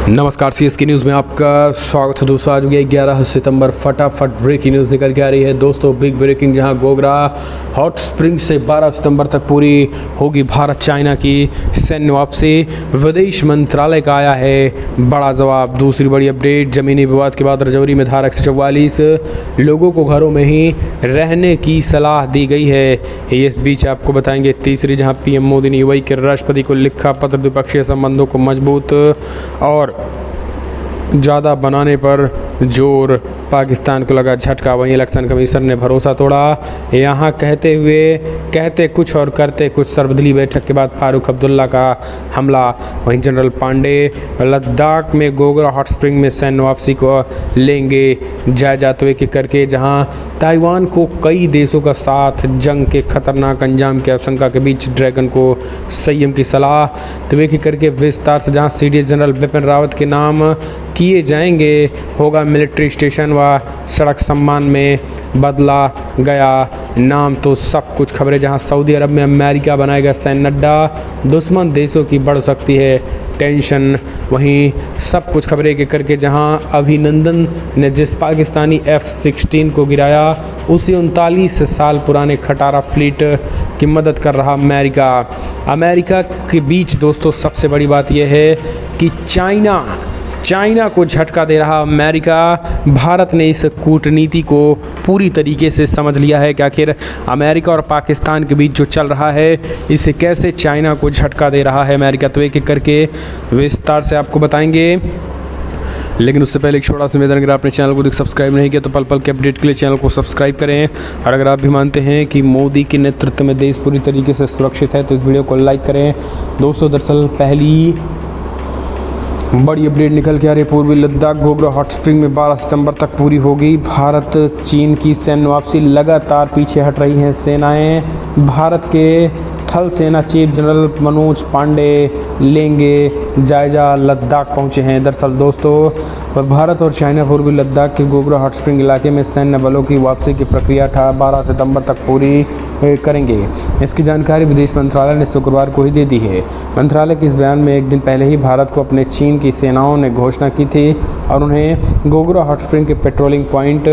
नमस्कार, CSK news में आपका स्वागत है दोस्तों। आज हो गया 11 सितंबर। फटाफट ब्रेकिंग न्यूज़ निकल के आ रही है दोस्तों। बिग ब्रेकिंग, जहां गोगरा हॉट स्प्रिंग से 12 सितंबर तक पूरी होगी भारत चाइना की सैन्य वापसी। विदेश मंत्रालय का आया है बड़ा जवाब। दूसरी बड़ी अपडेट, जमीनी विवाद के बाद रजौरी में धारा 144 लोगों को घरों में ही रहने की सलाह दी गई है। इस बीच आपको बताएंगे तीसरी, जहाँ पीएम मोदी ने यूएई के राष्ट्रपति को लिखा पत्र, द्विपक्षीय संबंधों को मजबूत और ज़्यादा बनाने पर जोर। पाकिस्तान को लगा झटका, वहीं इलेक्शन कमीशन ने भरोसा तोड़ा। यहाँ कहते कुछ और करते कुछ। सर्वदलीय बैठक के बाद फारूक अब्दुल्ला का हमला। वहीं जनरल पांडे लद्दाख में गोगरा हॉट स्प्रिंग में सैन्य वापसी को लेंगे जायजा, तो एक एक करके। जहाँ ताइवान को कई देशों का साथ, जंग के खतरनाक अंजाम की आशंका के बीच ड्रैगन को संयम की सलाह, तो एक एक करके विस्तार से। जहाँ सीडीएस जनरल बिपिन रावत के नाम किए जाएंगे, होगा मिलिट्री स्टेशन व सड़क सम्मान में बदला गया नाम, तो सब कुछ खबरें। जहां सऊदी अरब में अमेरिका बनाएगा सैन्य अड्डा, दुश्मन देशों की बढ़ सकती है टेंशन। वहीं सब कुछ खबरें के करके। जहां अभिनंदन ने जिस पाकिस्तानी F-16 को गिराया, उसी 39 साल पुराने खटारा फ्लीट की मदद कर रहा अमेरिका के बीच। दोस्तों सबसे बड़ी बात यह है कि चाइना को झटका दे रहा अमेरिका। भारत ने इस कूटनीति को पूरी तरीके से समझ लिया है कि आखिर अमेरिका और पाकिस्तान के बीच जो चल रहा है, इसे कैसे चाइना को झटका दे रहा है अमेरिका, तो एक एक करके विस्तार से आपको बताएंगे। लेकिन उससे पहले एक छोटा सा निवेदन, अगर आपने चैनल को सब्सक्राइब नहीं किया तो पल पल के अपडेट के लिए चैनल को सब्सक्राइब करें। और अगर आप भी मानते हैं कि मोदी के नेतृत्व में देश पूरी तरीके से सुरक्षित है, तो इस वीडियो को लाइक करें। दोस्तों दरअसल पहली बड़ी अपडेट निकल के आ रही है। पूर्वी लद्दाख गोगरा हॉट स्प्रिंग में 12 सितंबर तक पूरी होगी भारत चीन की सैन्य वापसी। लगातार पीछे हट रही हैं सेनाएं। भारत के थल सेना चीफ जनरल मनोज पांडे लेंगे जायजा, लद्दाख पहुंचे हैं। दरअसल दोस्तों भारत और चाइना पूर्वी लद्दाख के गोगरा हॉट स्प्रिंग इलाके में सैन्य बलों की वापसी की प्रक्रिया 12 सितंबर तक पूरी करेंगे। इसकी जानकारी विदेश मंत्रालय ने शुक्रवार को ही दे दी है। मंत्रालय के इस बयान में एक दिन पहले ही भारत को अपने चीन की सेनाओं ने घोषणा की थी और उन्हें गोगरा हॉट स्प्रिंग के पेट्रोलिंग पॉइंट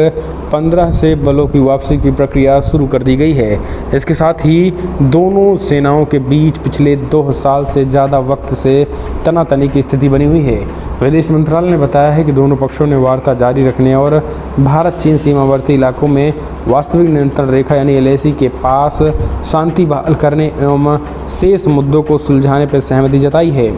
15 से बलों की वापसी की प्रक्रिया शुरू कर दी गई है। इसके साथ ही दोनों सेनाओं के बीच पिछले 2 साल से ज़्यादा वक्त से तनातनी की स्थिति बनी हुई है। विदेश मंत्रालय ने बताया है कि दोनों पक्षों ने वार्ता जारी रखने और भारत चीन सीमावर्ती इलाकों में वास्तविक नियंत्रण रेखा यानी LAC के पास शांति बहाल करने एवं शेष मुद्दों को सुलझाने पर सहमति जताई है।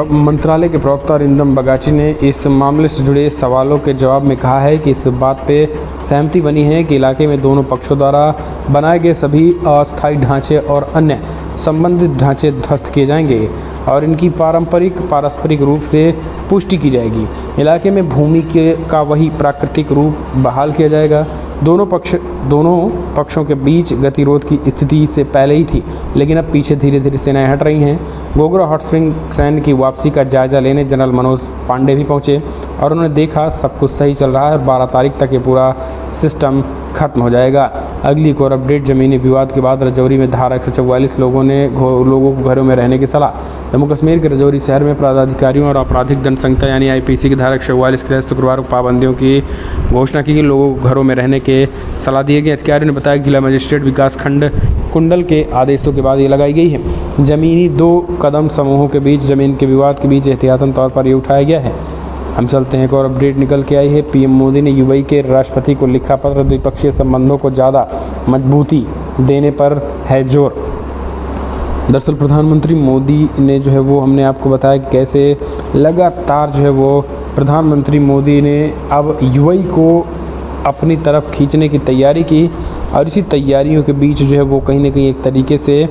मंत्रालय के प्रवक्ता रिंदम बगाची ने इस मामले से जुड़े सवालों के जवाब में कहा है कि इस बात पे सहमति बनी है कि इलाके में दोनों पक्षों द्वारा बनाए गए सभी अस्थायी ढांचे और अन्य संबंधित ढांचे ध्वस्त किए जाएंगे और इनकी पारस्परिक रूप से पुष्टि की जाएगी। इलाके में भूमि का वही प्राकृतिक रूप बहाल किया जाएगा। दोनों पक्षों के बीच गतिरोध की स्थिति से पहले ही थी, लेकिन अब पीछे धीरे धीरे सेनाएं हट रही हैं। गोगरा हॉट स्प्रिंग सैन्य की वापसी का जायजा लेने जनरल मनोज पांडे भी पहुंचे और उन्होंने देखा सब कुछ सही चल रहा है। 12 तारीख तक ये पूरा सिस्टम खत्म हो जाएगा। अगली एक और अपडेट, जमीनी विवाद के बाद रजौरी में धारा 144 लोगों को घरों में रहने की सलाह। जम्मू कश्मीर के रजौरी शहर में पदाधिकारियों और आपराधिक दंड संहिता यानी IPC की धारा 144 के तहत शुक्रवार को पाबंदियों की घोषणा की गई। लोगों को घरों में रहने के सलाह दिए गए। अधिकारियों ने बताया कि जिला मजिस्ट्रेट विकास खंड कुंडल के आदेशों के बाद ये लगाई गई है। जमीनी 2 कदम समूहों के बीच जमीन के विवाद के बीच एहतियातन तौर पर ये उठाया गया है। हम चलते हैं, एक और अपडेट निकल के आई है। पीएम मोदी ने यूएई के राष्ट्रपति को लिखा पत्र, द्विपक्षीय संबंधों को ज़्यादा मजबूती देने पर है जोर। दरअसल प्रधानमंत्री मोदी ने जो है वो, हमने आपको बताया कि कैसे लगातार जो है वो प्रधानमंत्री मोदी ने अब यूएई को अपनी तरफ खींचने की तैयारी की और इसी तैयारियों के बीच जो है वो कहीं ना कहीं एक तरीके से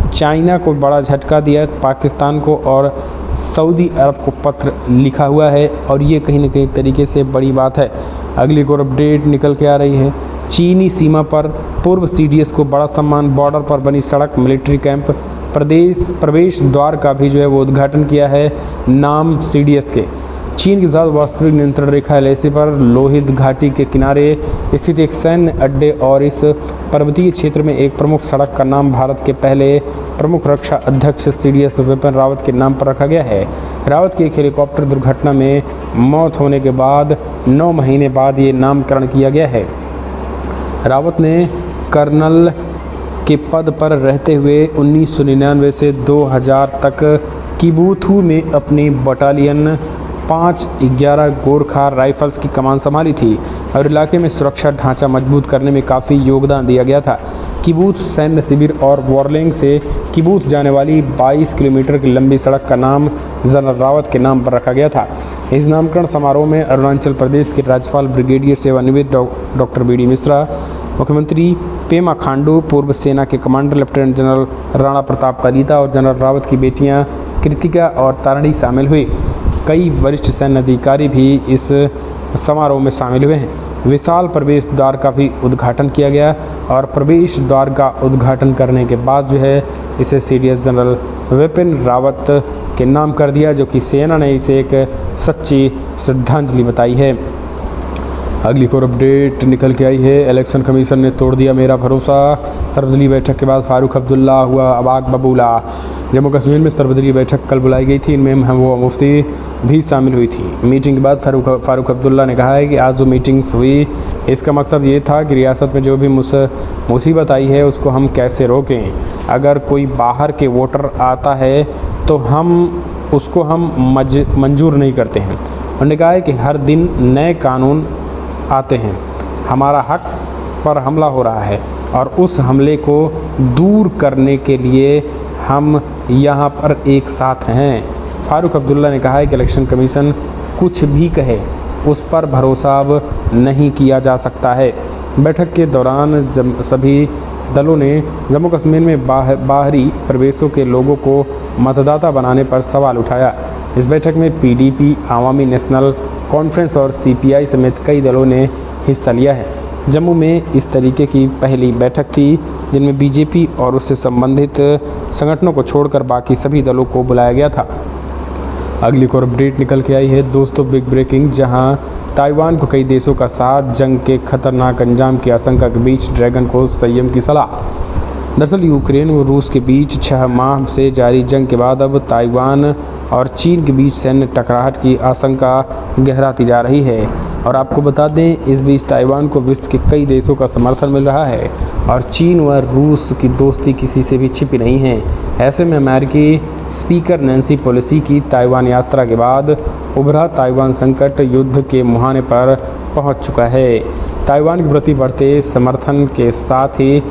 चाइना को बड़ा झटका दिया, पाकिस्तान को और सऊदी अरब को पत्र लिखा हुआ है और ये कहीं ना कहीं एक तरीके से बड़ी बात है। अगली एक और अपडेट निकल के आ रही है। चीनी सीमा पर पूर्व CDS को बड़ा सम्मान, बॉर्डर पर बनी सड़क, मिलिट्री कैंप, प्रवेश द्वार का भी जो है वो उद्घाटन किया है नाम CDS के। चीन के साथ वास्तविक नियंत्रण रेखा एलएसी पर लोहित घाटी के किनारे स्थित एक सैन्य अड्डे और इस पर्वतीय क्षेत्र में एक प्रमुख सड़क का नाम भारत के पहले प्रमुख रक्षा अध्यक्ष सीडीएस विपिन रावत के नाम पर रखा गया है। रावत की एक हेलीकॉप्टर दुर्घटना में मौत होने के बाद 9 महीने बाद ये नामकरण किया गया है। रावत ने कर्नल के पद पर रहते हुए 1999 से 2000 तक किबुथु में अपनी बटालियन 511 गोरखा राइफल्स की कमान संभाली थी और इलाके में सुरक्षा ढांचा मजबूत करने में काफ़ी योगदान दिया गया था। किबुथ सैन्य शिविर और वॉरलिंग से किबुथ जाने वाली 22 किलोमीटर की लंबी सड़क का नाम जनरल रावत के नाम पर रखा गया था। इस नामकरण समारोह में अरुणाचल प्रदेश के राज्यपाल ब्रिगेडियर सेवानिवृत्त डॉक्टर बी.डी. मिश्रा, मुख्यमंत्री पेमा खांडू, पूर्व सेना के commander lieutenant general Rana Pratap Kalita और जनरल रावत की बेटियां कृतिका और तारणी शामिल हुई। कई वरिष्ठ सैन्य अधिकारी भी इस समारोह में शामिल हुए हैं। विशाल प्रवेश द्वार का भी उद्घाटन किया गया और प्रवेश द्वार का उद्घाटन करने के बाद जो है इसे सीडीएस जनरल विपिन रावत के नाम कर दिया, जो कि सेना ने इसे एक सच्ची श्रद्धांजलि बताई है। अगली और अपडेट निकल के आई है। इलेक्शन कमीशन ने तोड़ दिया मेरा भरोसा। सर्वदलीय बैठक के बाद फारूक अब्दुल्ला हुआ अबाक बबूला। जम्मू कश्मीर में सर्वदलीय बैठक कल बुलाई गई थी, इनमें महबूबा मुफ्ती भी शामिल हुई थी। मीटिंग के बाद फारूक अब्दुल्ला ने कहा है कि आज जो मीटिंग्स हुई इसका मकसद ये था कि रियासत में जो भी मुसीबत आई है उसको हम कैसे रोकें। अगर कोई बाहर के वोटर आता है तो उसको हम मंजूर नहीं करते हैं। उन्होंने कहा है कि हर दिन नए कानून आते हैं, हमारा हक पर हमला हो रहा है और उस हमले को दूर करने के लिए हम यहाँ पर एक साथ हैं। फारूक अब्दुल्ला ने कहा है कि इलेक्शन कमीशन कुछ भी कहे उस पर भरोसा अब नहीं किया जा सकता है। बैठक के दौरान सभी दलों ने जम्मू कश्मीर में बाहरी प्रवेशों के लोगों को मतदाता बनाने पर सवाल उठाया। इस बैठक में पीडीपी, आवामी नेशनल कॉन्फ्रेंस और सीपीआई समेत कई दलों ने हिस्सा लिया है। जम्मू में इस तरीके की पहली बैठक थी जिनमें बीजेपी और उससे संबंधित संगठनों को छोड़कर बाकी सभी दलों को बुलाया गया था। अगली और अपडेट निकल के आई है दोस्तों, बिग ब्रेकिंग, जहां ताइवान को कई देशों का साथ, जंग के खतरनाक अंजाम की आशंका के बीच ड्रैगन को संयम की सलाह। दरअसल यूक्रेन व रूस के बीच 6 माह से जारी जंग के बाद अब ताइवान और चीन के बीच सैन्य टकराहट की आशंका गहराती जा रही है। और आपको बता दें, इस बीच ताइवान को विश्व के कई देशों का समर्थन मिल रहा है और चीन व रूस की दोस्ती किसी से भी छिपी नहीं है। ऐसे में अमेरिकी स्पीकर नैन्सी पेलोसी की ताइवान यात्रा के बाद उभरा ताइवान संकट युद्ध के मुहाने पर पहुंच चुका है। ताइवान के प्रति बढ़ते समर्थन के साथ ही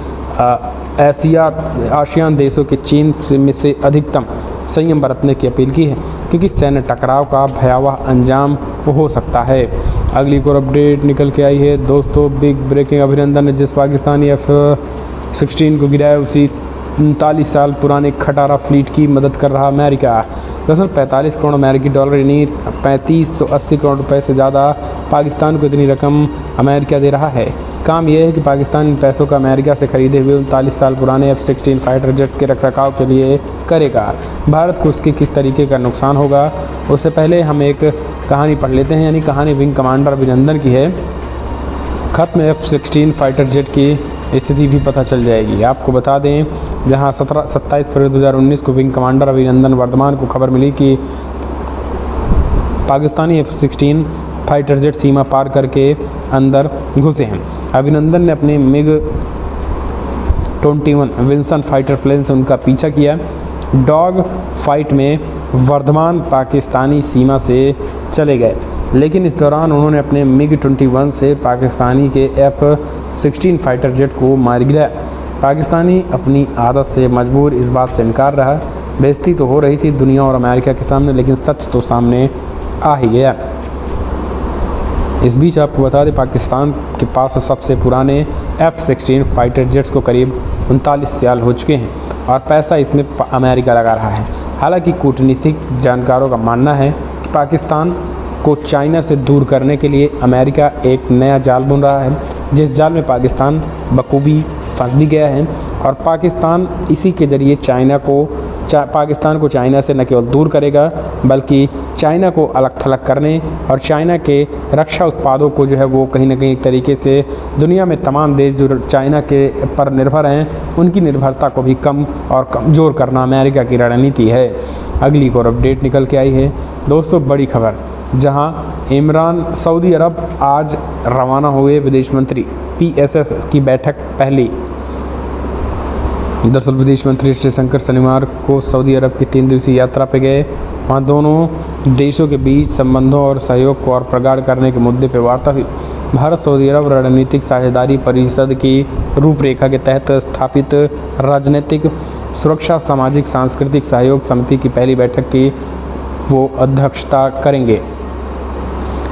आसियान देशों के चीन में से अधिकतम संयम बरतने की अपील की है, क्योंकि सैन्य टकराव का भयावह अंजाम हो सकता है। अगली और अपडेट निकल के आई है दोस्तों, बिग ब्रेकिंग, अभिनंदन ने जिस पाकिस्तानी F-16 को गिराया उसी 39 साल पुराने खटारा फ्लीट की मदद कर रहा अमेरिका। दरअसल 45 करोड़ अमेरिकी डॉलर यानी 3580 करोड़ रुपए से ज़्यादा पाकिस्तान को इतनी रकम अमेरिका दे रहा है। काम यह है कि पाकिस्तान इन पैसों का अमेरिका से खरीदे हुए 39 साल पुराने F-16 फाइटर जेट्स के रखरखाव के लिए करेगा। भारत को उसके किस तरीके का नुकसान होगा, उससे पहले हम एक कहानी पढ़ लेते हैं, यानी कहानी विंग कमांडर अभिनंदन की है। खत में F-16 फाइटर जेट की स्थिति भी पता चल जाएगी। आपको बता दें, जहां 27 फरवरी 2019 को विंग कमांडर अभिनंदन वर्धमान को खबर मिली कि पाकिस्तानी F-16 फाइटर जेट सीमा पार करके अंदर घुसे हैं। अभिनंदन ने अपने MiG-21 विंसन फाइटर प्लेन से उनका पीछा किया। डॉग फाइट में वर्धमान पाकिस्तानी सीमा से चले गए, लेकिन इस दौरान उन्होंने अपने MiG-21 से पाकिस्तानी के F-16 फाइटर जेट को मार गिराया। पाकिस्तानी अपनी आदत से मजबूर इस बात से इनकार रहा। बेइज्जती तो हो रही थी दुनिया और अमेरिका के सामने, लेकिन सच तो सामने आ ही गया। इस बीच आपको बता दें, पाकिस्तान के पास सबसे पुराने F-16 फाइटर जेट्स को करीब 39 साल हो चुके हैं और पैसा इसमें अमेरिका लगा रहा है। हालांकि कूटनीतिक जानकारों का मानना है कि पाकिस्तान को चाइना से दूर करने के लिए अमेरिका एक नया जाल बुन रहा है, जिस जाल में पाकिस्तान बखूबी फंस भी गया है और पाकिस्तान इसी के ज़रिए चाइना को पाकिस्तान को चाइना से न केवल दूर करेगा बल्कि चाइना को अलग थलग करने और चाइना के रक्षा उत्पादों को जो है वो कहीं ना कहीं एक तरीके से दुनिया में तमाम देश जो चाइना के पर निर्भर हैं उनकी निर्भरता को भी कम और कमज़ोर करना अमेरिका की रणनीति है। अगली और अपडेट निकल के आई है दोस्तों, बड़ी खबर, जहां इमरान सऊदी अरब आज रवाना हुए विदेश मंत्री, PSS की बैठक पहली। दरअसल विदेश मंत्री एस जयशंकर शनिवार को सऊदी अरब की 3 दिवसीय यात्रा पर गए। वहाँ दोनों देशों के बीच संबंधों और सहयोग को और प्रगाढ़ करने के मुद्दे पर वार्ता हुई। भारत सऊदी अरब रणनीतिक साझेदारी परिषद की रूपरेखा के तहत स्थापित राजनीतिक, सुरक्षा, सामाजिक, सांस्कृतिक सहयोग समिति की पहली बैठक की वो अध्यक्षता करेंगे।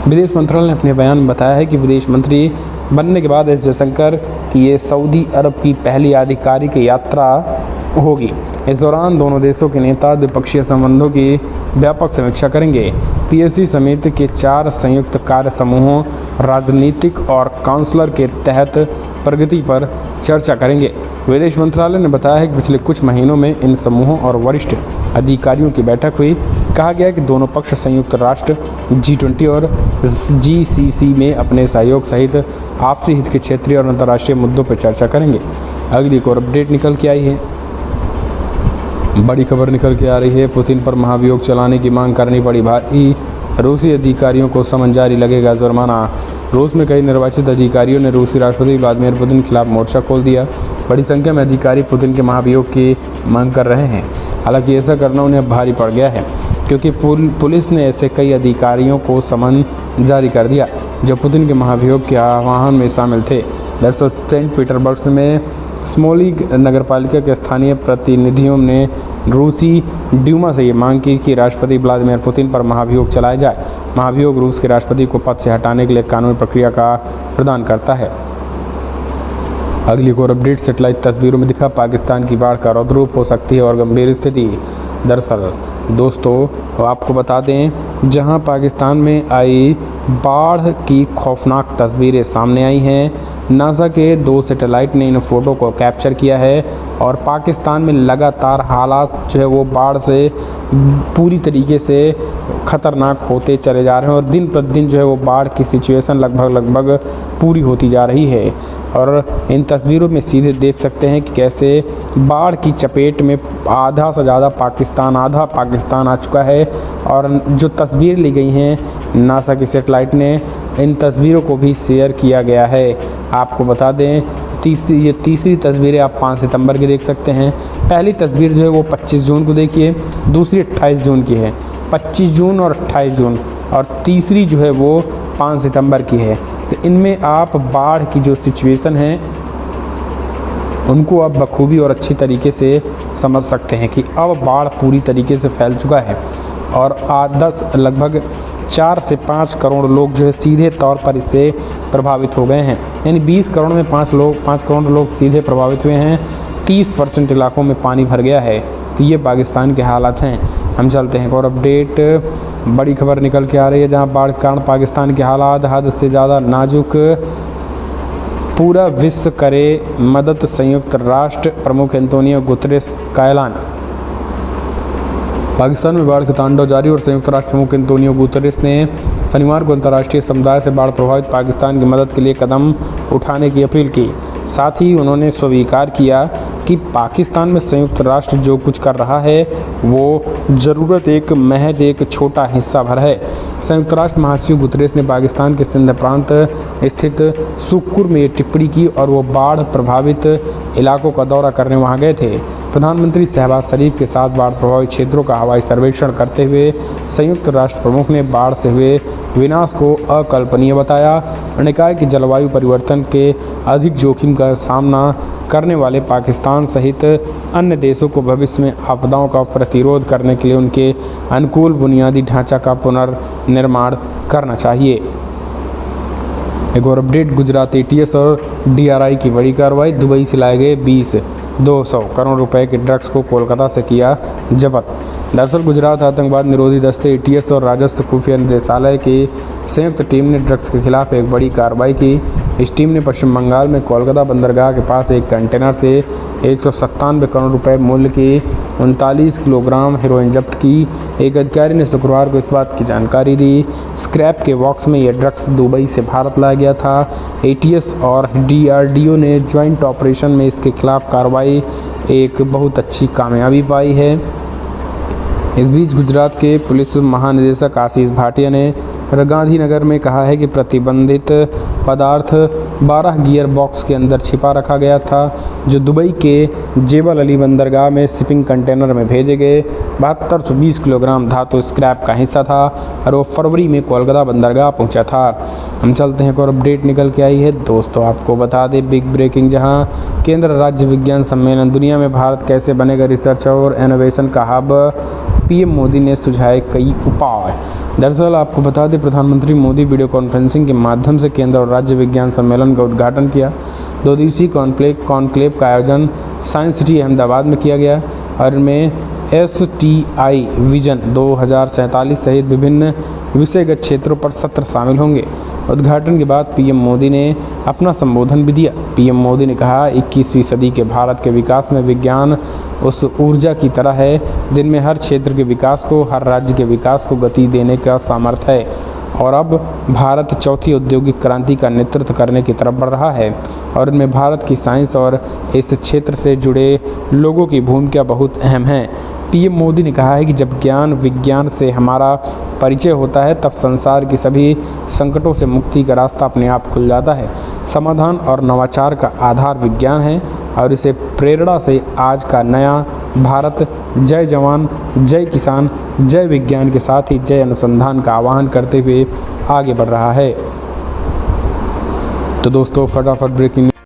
विदेश मंत्रालय ने अपने बयान में बताया है कि विदेश मंत्री बनने के बाद एस जयशंकर की ये सऊदी अरब की पहली आधिकारिक यात्रा होगी। इस दौरान दोनों देशों के नेता द्विपक्षीय संबंधों की व्यापक समीक्षा करेंगे। PSC समिति के 4 संयुक्त कार्य समूहों, राजनीतिक और काउंसलर के तहत प्रगति पर चर्चा करेंगे। विदेश मंत्रालय ने बताया है कि पिछले कुछ महीनों में इन समूहों और वरिष्ठ अधिकारियों की बैठक हुई। कहा गया है कि दोनों पक्ष संयुक्त राष्ट्र, G20 और GCC में अपने सहयोग सहित आपसी हित के क्षेत्रीय और अंतर्राष्ट्रीय मुद्दों पर चर्चा करेंगे। अगली एक और अपडेट निकल के आई है, बड़ी खबर निकल के आ रही है, पुतिन पर महाभियोग चलाने की मांग करनी पड़ी भारी, रूसी अधिकारियों को समन जारी, लगेगा जुर्माना। रूस में कई निर्वाचित अधिकारियों ने रूसी राष्ट्रपति व्लादिमीर पुतिन के खिलाफ मोर्चा खोल दिया। बड़ी संख्या में अधिकारी पुतिन के महाभियोग की मांग कर रहे हैं। हालांकि ऐसा करना उन्हें भारी पड़ गया है क्योंकि पुलिस ने ऐसे कई अधिकारियों को समन जारी कर दिया जो पुतिन के महाभियोग के आह्वान में शामिल थे। दरअसल सेंट पीटर्सबर्ग में स्मोलिक नगरपालिका के स्थानीय प्रतिनिधियों ने रूसी ड्यूमा से ये मांग की कि राष्ट्रपति व्लादिमीर पुतिन पर महाभियोग चलाया जाए। महाभियोग रूस के राष्ट्रपति को पद से हटाने के लिए कानूनी प्रक्रिया का प्रदान करता है। अगली और अपडेट, सेटेलाइट तस्वीरों में दिखा पाकिस्तान की बाढ़ का रौद्रूप, हो सकती है और गंभीर स्थिति। दरअसल दोस्तों आपको बता दें, जहां पाकिस्तान में आई बाढ़ की खौफनाक तस्वीरें सामने आई हैं। नासा के 2 सैटेलाइट ने इन फोटो को कैप्चर किया है और पाकिस्तान में लगातार हालात जो है वो बाढ़ से पूरी तरीके से ख़तरनाक होते चले जा रहे हैं और दिन प्रतिदिन जो है वो बाढ़ की सिचुएशन लगभग पूरी होती जा रही है। और इन तस्वीरों में सीधे देख सकते हैं कि कैसे बाढ़ की चपेट में आधा से ज़्यादा पाकिस्तान आ चुका है। और जो तस्वीर ली गई हैं नासा की सैटेलाइट ने, इन तस्वीरों को भी शेयर किया गया है। आपको बता दें ये तीसरी तस्वीरें आप 5 सितंबर की देख सकते हैं। पहली तस्वीर जो है वो 25 जून को देखिए, दूसरी 28 जून की है, 25 जून और 28 जून, और तीसरी जो है वो 5 सितंबर की है। तो इनमें आप बाढ़ की जो सिचुएशन है उनको आप बखूबी और अच्छी तरीके से समझ सकते हैं कि अब बाढ़ पूरी तरीके से फैल चुका है और लगभग 4 से 5 करोड़ लोग जो है सीधे तौर पर इससे प्रभावित हो गए हैं। यानी 20 करोड़ में 5 करोड़ लोग सीधे प्रभावित हुए हैं। 30% इलाकों में पानी भर गया है। तो ये पाकिस्तान के हालात हैं। हम चलते हैं और अपडेट, बड़ी खबर निकल के आ रही है जहां बाढ़ के कारण पाकिस्तान के हालात हद से ज़्यादा नाजुक, पूरा विश्व करे मदद, संयुक्त राष्ट्र प्रमुख एंटोनियो गुतेरेस का ऐलान। पाकिस्तान में बाढ़ का तांडव जारी और संयुक्त राष्ट्र प्रमुख एंटोनियो गुतेरेस ने शनिवार को अंतर्राष्ट्रीय समुदाय से बाढ़ प्रभावित पाकिस्तान की मदद के लिए कदम उठाने की अपील की। साथ ही उन्होंने स्वीकार किया कि पाकिस्तान में संयुक्त राष्ट्र जो कुछ कर रहा है वो ज़रूरत महज एक छोटा हिस्सा भर है। संयुक्त राष्ट्र महासचिव गुतेरेस ने पाकिस्तान के सिंध प्रांत स्थित सुक्कुर में टिप्पणी की और वो बाढ़ प्रभावित इलाकों का दौरा करने वहां गए थे। प्रधानमंत्री शहबाज शरीफ के साथ बाढ़ प्रभावित क्षेत्रों का हवाई सर्वेक्षण करते हुए संयुक्त राष्ट्र प्रमुख ने बाढ़ से हुए विनाश को अकल्पनीय बताया। उन्होंने कहा कि जलवायु परिवर्तन के अधिक जोखिम का सामना करने वाले पाकिस्तान सहित अन्य देशों को भविष्य में आपदाओं का प्रतिरोध करने के लिए उनके अनुकूल बुनियादी ढांचा का पुनर्निर्माण करना चाहिए। एक और अपडेट, गुजरात ATS और DRI की बड़ी कार्रवाई। दुबई से लाए गए 200 करोड़ रुपए के ड्रग्स को कोलकाता से किया जब्त। दरअसल गुजरात आतंकवाद निरोधी दस्ते ATS और राजस्व खुफिया निदेशालय की संयुक्त टीम ने ड्रग्स के खिलाफ एक बड़ी कार्रवाई की। इस टीम ने पश्चिम बंगाल में कोलकाता बंदरगाह के पास एक कंटेनर से 197 करोड़ रुपए मूल्य की 39 किलोग्राम हेरोइन जब्त की। एक अधिकारी ने शुक्रवार को इस बात की जानकारी दी। स्क्रैप के बॉक्स में यह ड्रग्स दुबई से भारत लाया गया था। ATS और DRDO ने ज्वाइंट ऑपरेशन में इसके खिलाफ कार्रवाई एक बहुत अच्छी कामयाबी पाई है। इस बीच गुजरात के पुलिस महानिदेशक आशीष भाटिया ने गांधीनगर में कहा है कि प्रतिबंधित पदार्थ 12 गियर बॉक्स के अंदर छिपा रखा गया था, जो दुबई के जेबल अली बंदरगाह में शिपिंग कंटेनर में भेजे गए 7220 किलोग्राम धातु स्क्रैप का हिस्सा था और वो फरवरी में कोलकाता बंदरगाह पहुंचा था। हम चलते हैं, एक और अपडेट निकल के आई है दोस्तों, आपको बता दें बिग ब्रेकिंग, जहां केंद्र राज्य विज्ञान सम्मेलन दुनिया में भारत कैसे बनेगा रिसर्च और इनोवेशन का हब, PM मोदी ने सुझाए कई उपाय। दरअसल आपको बता दें प्रधानमंत्री मोदी वीडियो कॉन्फ्रेंसिंग के माध्यम से केंद्र और राज्य विज्ञान सम्मेलन का उद्घाटन किया। 2 दिवसीय कॉन्क्लेव का आयोजन साइंस सिटी अहमदाबाद में किया गया और इनमें STI विजन 2047 सहित विभिन्न विषयगत क्षेत्रों पर सत्र शामिल होंगे। उद्घाटन के बाद PM मोदी ने अपना संबोधन भी दिया। PM मोदी ने कहा 21वीं सदी के भारत के विकास में विज्ञान उस ऊर्जा की तरह है जिनमें हर क्षेत्र के विकास को, हर राज्य के विकास को गति देने का सामर्थ्य है और अब भारत चौथी औद्योगिक क्रांति का नेतृत्व करने की तरफ बढ़ रहा है और इनमें भारत की साइंस और इस क्षेत्र से जुड़े लोगों की भूमिका बहुत अहम है। PM मोदी ने कहा है कि जब ज्ञान विज्ञान से हमारा परिचय होता है तब संसार की सभी संकटों से मुक्ति का रास्ता अपने आप खुल जाता है। समाधान और नवाचार का आधार विज्ञान है और इसे प्रेरणा से आज का नया भारत जय जवान, जय किसान, जय विज्ञान के साथ ही जय अनुसंधान का आह्वान करते हुए आगे बढ़ रहा है। तो दोस्तों फटाफट ब्रेकिंग